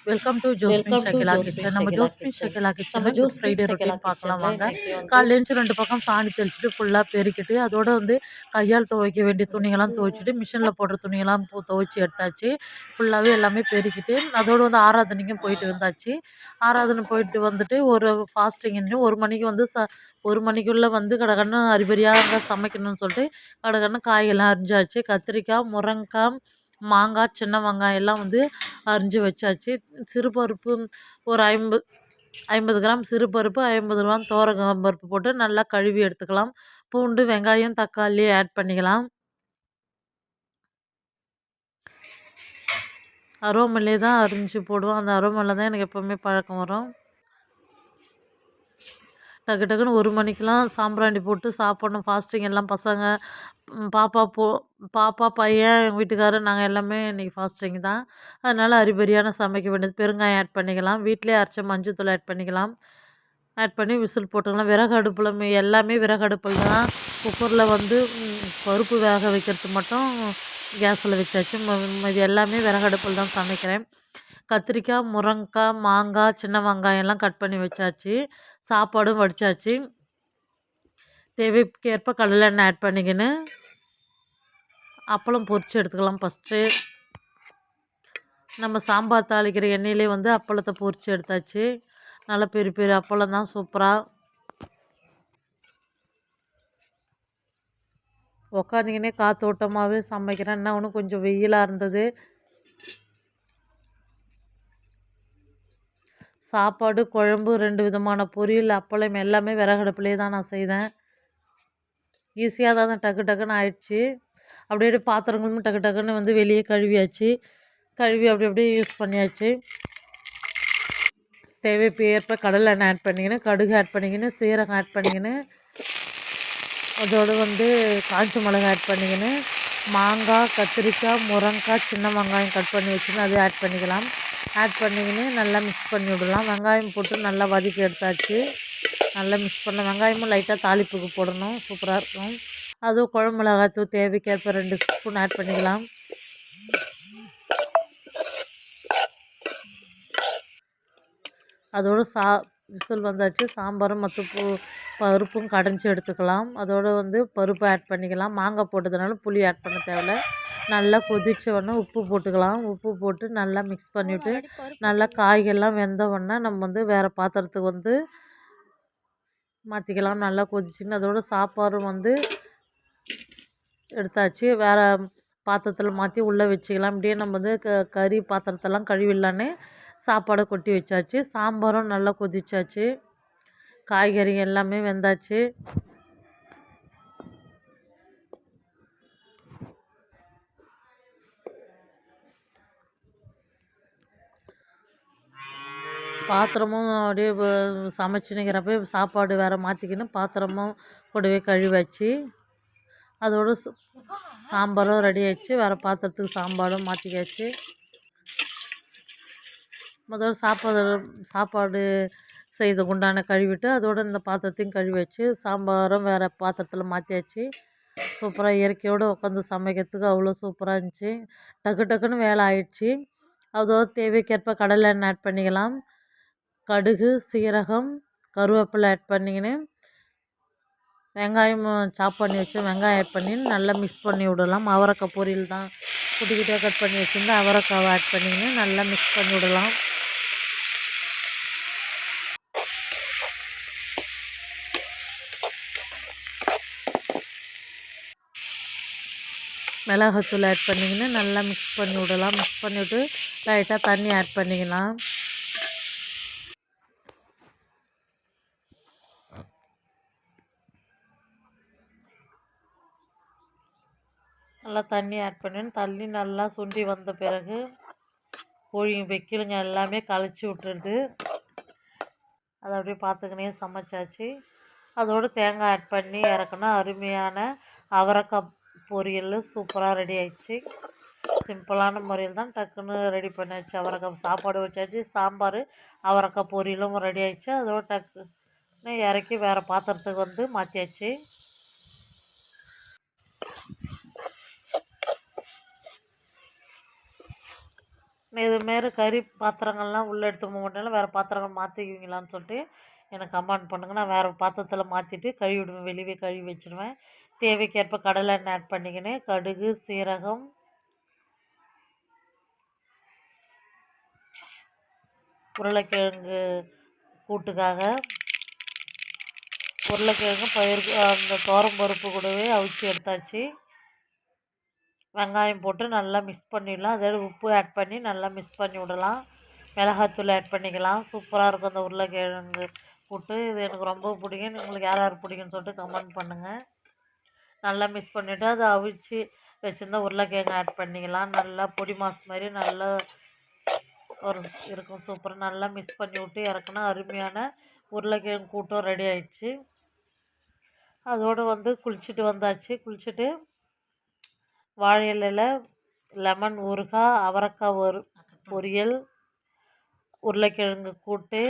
Welcome to Josephine welcome to Shakila Josephine kitchen. நம்ம Shakila Josephine kitchen. Shakila நம்ம கிச்சனில் good Josephine Friday Shakila routine பார்க்கலாம் கிச்சனில் வாங்க. இன்னைக்கு வந்து காலைல எழுந்துச்சு 2 பக்கம் சாணி தெளிச்சுட்டு ஃபுல்லாக பெருக்கிட்டு அதோட வந்து கையால் துவைக்க வேண்டிய துணியெல்லாம் துவைச்சிட்டு மிஷினில் போடுற துணியெல்லாம் துவைச்சி எடுத்தாச்சு. ஃபுல்லாகவே எல்லாமே பெருக்கிட்டு அதோடு வந்து ஆராதனைக்கும் போயிட்டு வந்தாச்சு. ஆராதனை போயிட்டு வந்துட்டு ஒரு ஃபாஸ்டிங் 1 மணிக்கு வந்து 1 மணிக்குள்ளே வந்து கடகடன்னு அரிபரியாக சமைக்கணும்னு சொல்லிட்டு கடகடன்னு காயெல்லாம் அரிஞ்சாச்சு. கத்திரிக்காய், முருங்கைக்காய், மாங்காய், சின்ன வெங்காயம் எல்லாம் வந்து அரிஞ்சு வச்சாச்சு. சிறுபருப்பு ஒரு 50 கிராம் சிறுபருப்பு, 50 கிராம் பருப்பு போட்டு நல்லா கழுவி எடுத்துக்கலாம். பூண்டு, வெங்காயம், தக்காளி ஆட் பண்ணிக்கலாம். அரோமல்லே தான் அரிஞ்சு போடுவோம். அந்த அரோமல்ல தான் எனக்கு எப்போவுமே பழக்கம் வரும். டக்கு டக்குன்னு 1 மணிக்கெலாம் சாம்பிராணி போட்டு சாப்பிட்ணும். ஃபாஸ்டிங் எல்லாம் பசங்க, பாப்பா, பையன், எங்கள் வீட்டுக்காரர் நாங்கள் எல்லாமே இன்றைக்கி ஃபாஸ்டிங் தான். அதனால் அரிபரியான சமைக்க வேண்டியது. பெருங்காயம் ஆட் பண்ணிக்கலாம். வீட்டிலே அரைச்ச மஞ்சத்தூள் ஆட் பண்ணிக்கலாம். ஆட் பண்ணி விசில் போட்டுக்கலாம். விறகு அடுப்பில் எல்லாமே விறகு அடுப்பில் தான். குக்கரில் வந்து பருப்பு வேக வைக்கிறது மட்டும் கேஸில் வச்சாச்சு. இது எல்லாமே விறகு அடுப்பில் தான் சமைக்கிறேன். கத்திரிக்காய், முருங்கைக்காய், மாங்காய், சின்ன வெங்காயம்லாம் கட் பண்ணி வச்சாச்சு. சாப்பாடும் வடித்தாச்சு. தேவைக்கேற்ப கடலை எண்ணெய் ஆட் பண்ணிக்கின்னு அப்பளம் பொரித்து எடுத்துக்கலாம். ஃபஸ்ட்டு நம்ம சாம்பார் தாளிக்கிற எண்ணெயிலே வந்து அப்பளத்தை பொரித்து எடுத்தாச்சு. நல்லா பெரிய பெரிய அப்பளம் தான் சூப்பராக. உக்காந்திங்கன்னே காத்தோட்டமாகவே சமைக்கிறேன். என்ன ஒன்று கொஞ்சம் வெயிலாக இருந்தது. சாப்பாடு, குழம்பு, 2 விதமான பொரியல், அப்பளம் எல்லாமே விறகடுப்புலேயே தான் நான் செய்தேன். ஈஸியாக தான் டக்கு டக்குன்னு ஆயிடுச்சு. அப்படியே பாத்திரங்களும் டக்கு டக்குன்னு வந்து வெளியே கழுவியாச்சு. கழுவி அப்படி அப்படியே யூஸ் பண்ணியாச்சு. தேவைப்பேற்ப கடலை எண்ணெய் ஆட் பண்ணிக்கின்னு, கடுகு ஆட் பண்ணிக்கின்னு, சீரகம் ஆட் பண்ணிக்கின்னு, அதோடு வந்து காஞ்ச மிளகாய் ஆட் பண்ணிக்கின்னு, மாங்காய், கத்திரிக்காய், முருங்கைக்காய், சின்ன வெங்காயம் கட் பண்ணி வச்சுன்னு அதை ஆட் பண்ணிக்கலாம். ஆட் பண்ணிக்கின்னு நல்லா மிக்ஸ் பண்ணி விடலாம். வெங்காயம் போட்டு நல்லா வதக்கி எடுத்தாச்சு. நல்லா மிக்ஸ் பண்ண வெங்காயமும் லைட்டாக தாளிப்புக்கு போடணும். சூப்பராக இருக்கும். அதுவும் குழம்பு மிளகாய்த்தூள் தேவைக்கேற்ப 2 ஸ்பூன் ஆட் பண்ணிக்கலாம். அதோடு விசில் வந்தாச்சு. சாம்பாரும் மற்ற பருப்பும் கடைஞ்சி எடுத்துக்கலாம். அதோடு வந்து பருப்பு ஆட் பண்ணிக்கலாம். மாங்காய் போட்டதுனால புளி ஆட் பண்ண தேவையில்ல. நல்லா கொதிச்ச உடனே உப்பு போட்டுக்கலாம். உப்பு போட்டு நல்லா மிக்ஸ் பண்ணிவிட்டு நல்லா காய்கள்லாம் வெந்த உடனே நம்ம வந்து வேறு பாத்திரத்துக்கு வந்து மாற்றிக்கலாம். நல்லா கொதிச்சுன்னு அதோட சாப்பாடும் வந்து எடுத்தாச்சு. வேறு பாத்திரத்தில் மாற்றி உள்ளே வச்சுக்கலாம். இப்படியே நம்ம வந்து கறி பாத்திரத்தெல்லாம் கழுவிடலான்னு சாப்பாடை கொட்டி வச்சாச்சு. சாம்பாரும் நல்லா கொதிச்சாச்சு. காய்கறி எல்லாமே வெந்தாச்சு. பாத்திரமும் அப்படியே சமைச்சுன்னுக்கிறப்ப சாப்பாடு வேறு மாற்றிக்கின்னு பாத்திரமும் கூடவே கழுவாச்சு. அதோடு சாம்பாரும் ரெடி ஆயிடுச்சு. வேறு பாத்திரத்துக்கு சாம்பாரும் மாற்றிக்காச்சு. முதல்ல சாப்பாடு செய்த குண்டான கழுவிட்டு அதோடு இந்த பாத்திரத்தையும் கழுவி வச்சு சாம்பாரும் வேறு பாத்திரத்தில் மாற்றியாச்சு. சூப்பராக இயற்கையோடு உட்காந்து சமைக்கிறதுக்கு அவ்வளோ சூப்பராக இருந்துச்சு. டக்கு டக்குன்னு வேலை ஆயிடுச்சு. அதோடு தேவைக்கேற்ப கடலை எண்ணெய் ஆட் பண்ணிக்கலாம். கடுகு, சீரகம், கருவேப்பிலை ஆட் பண்ணிக்கின்னு வெங்காயம் சாப் பண்ணி வச்சு வெங்காயம் ஆட் பண்ணி நல்லா மிக்ஸ் பண்ணி விடலாம். அவரைக்காய் பொரியல் தான் குட்டி குட்டியாக கட் பண்ணி வச்சுருந்து அவரைக்காவை ஆட் பண்ணிக்கின்னு நல்லா மிக்ஸ் பண்ணி விடலாம். மிளகாத்தூள் ஆட் பண்ணிக்கின்னு நல்லா மிக்ஸ் பண்ணி விடலாம். மிக்ஸ் பண்ணிவிட்டு லைட்டாக தண்ணி ஆட் பண்ணிக்கலாம். நல்லா தண்ணி ஆட் பண்ணி தண்ணி நல்லா சுண்டி வந்த பிறகு கோழிங்க வைக்கலுங்க எல்லாமே கழிச்சி விட்டுருது. அதை அப்படியே பார்த்துக்கினே சமைச்சாச்சு. அதோடு தேங்காய் ஆட் பண்ணி இறக்கணும். அருமையான அவரைக்காய் பொரியல் சூப்பராக ரெடி ஆயிடுச்சு. சிம்பிளான முறையில் தான் டக்குன்னு ரெடி பண்ணியாச்சு. அவரைக்காய் சாப்பாடு வச்சாச்சு. சாம்பார், அவரைக்காய் பொரியலும் ரெடி ஆயிடுச்சு. அதோடு டக்குன்னு இறக்கி வேறு பாத்திரத்துக்கு வந்து மாற்றியாச்சு. இதுமாரி கறி பாத்திரங்கள்லாம் உள்ளே எடுத்து போக மாட்டேன், வேறு பாத்திரங்கள் மாற்றிக்குவீங்களான்னு சொல்லிட்டு எனக்கு கமெண்ட் பண்ணுங்கள். நான் வேறு பாத்திரத்தில் மாற்றிட்டு கழுவி விடுவேன், வெளியே கழுவி வச்சுருவேன். தேவைக்கேற்ப கடலை எண்ணெய் ஆட் பண்ணிக்கின்னு கடுகு சீரகம் உருளைக்கிழங்கு கூட்டுக்காக உருளைக்கிழங்கு அந்த பருப்பு கூடவே அவிச்சு எடுத்தாச்சு. வெங்காயம் போட்டு நல்லா மிக்ஸ் பண்ணிடலாம். அதோட உப்பு ஆட் பண்ணி நல்லா மிக்ஸ் பண்ணி விடலாம். மிளகாத்தூள் ஆட் பண்ணிக்கலாம். சூப்பராக இருக்கும் அந்த உருளைக்கிழங்கு கூட்டு. இது எனக்கு ரொம்ப பிடிக்கும். உங்களுக்கு யார் யார் பிடிக்குன்னு சொல்லிட்டு கமெண்ட் பண்ணுங்கள். நல்லா மிக்ஸ் பண்ணிவிட்டு அதை அவிச்சு வச்சுருந்தா உருளைக்கிழங்கு ஆட் பண்ணிக்கலாம். நல்லா பொடி மாஸ் மாதிரி நல்லா ஒரு இருக்கும். சூப்பராக நல்லா மிக்ஸ் பண்ணி விட்டு இறக்குனா அருமையான உருளைக்கிழங்கு கூட்டம் ரெடி ஆயிடுச்சு. அதோடு குளிச்சுட்டு வந்தாச்சு. குளிச்சுட்டு வாழை இலையில் லெமன் ஊறுகாய், அவரைக்காய் பொரியல், உருளைக்கிழங்கு கூட்டு,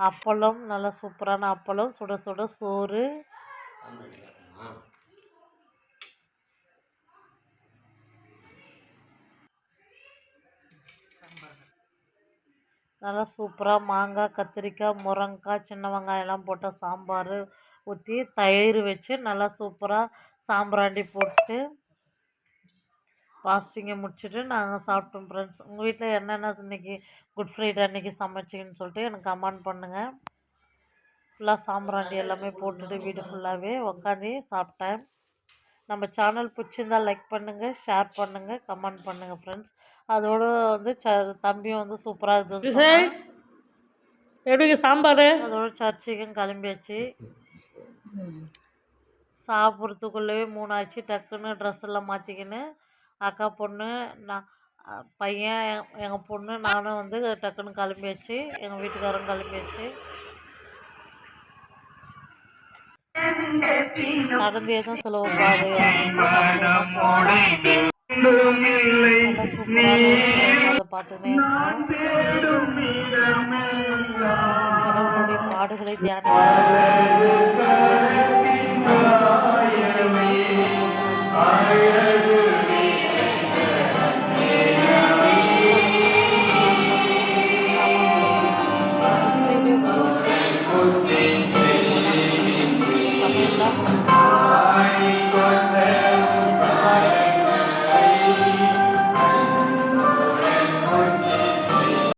அப்பளம், நல்லா சூப்பரான அப்பளம், சுட சுட சோறு, நல்லா சூப்பராக மாங்காய், கத்திரிக்காய், முருங்கைக்காய், சின்ன வெங்காயம்லாம் போட்ட சாம்பார் ஊற்றி தயிர் வச்சு நல்லா சூப்பராக சாம்பிராண்டி போட்டு ஃபாஸ்டிங்கை முடிச்சுட்டு நாங்கள் சாப்பிட்டோம் ஃப்ரெண்ட்ஸ். உங்கள் வீட்டில் என்னென்ன இன்றைக்கி குட் ஃப்ரைடே அன்றைக்கி சமைச்சிங்கன்னு சொல்லிட்டு எனக்கு கமெண்ட் பண்ணுங்கள். ஃபுல்லாக சாம்பிராண்டி எல்லாமே போட்டுட்டு வீடு ஃபுல்லாகவே உக்காந்து சாப்பிட்டேன். நம்ம சேனல் பிடிச்சிருந்தால் லைக் பண்ணுங்கள், ஷேர் பண்ணுங்கள், கமெண்ட் பண்ணுங்கள் ஃப்ரெண்ட்ஸ். அதோடு தம்பியும் சூப்பராக இருக்குது எப்படி சாம்பார். அதோட சர்ச்சுக்கும் கிளம்பியாச்சு. சாப்பிட்றதுக்குள்ளவே 3 ஆச்சு. டக்குன்னு ட்ரெஸ் எல்லாம் மாற்றிக்கின்னு அக்கா பொண்ணு நான் பையன் எங்கள் பொண்ணு நானும் டக்குன்னு கிளம்பியாச்சு. எங்கள் வீட்டுக்காரரும் கிளம்பியாச்சு. நடந்தே தான் செலவு பாது அதை பார்த்துமே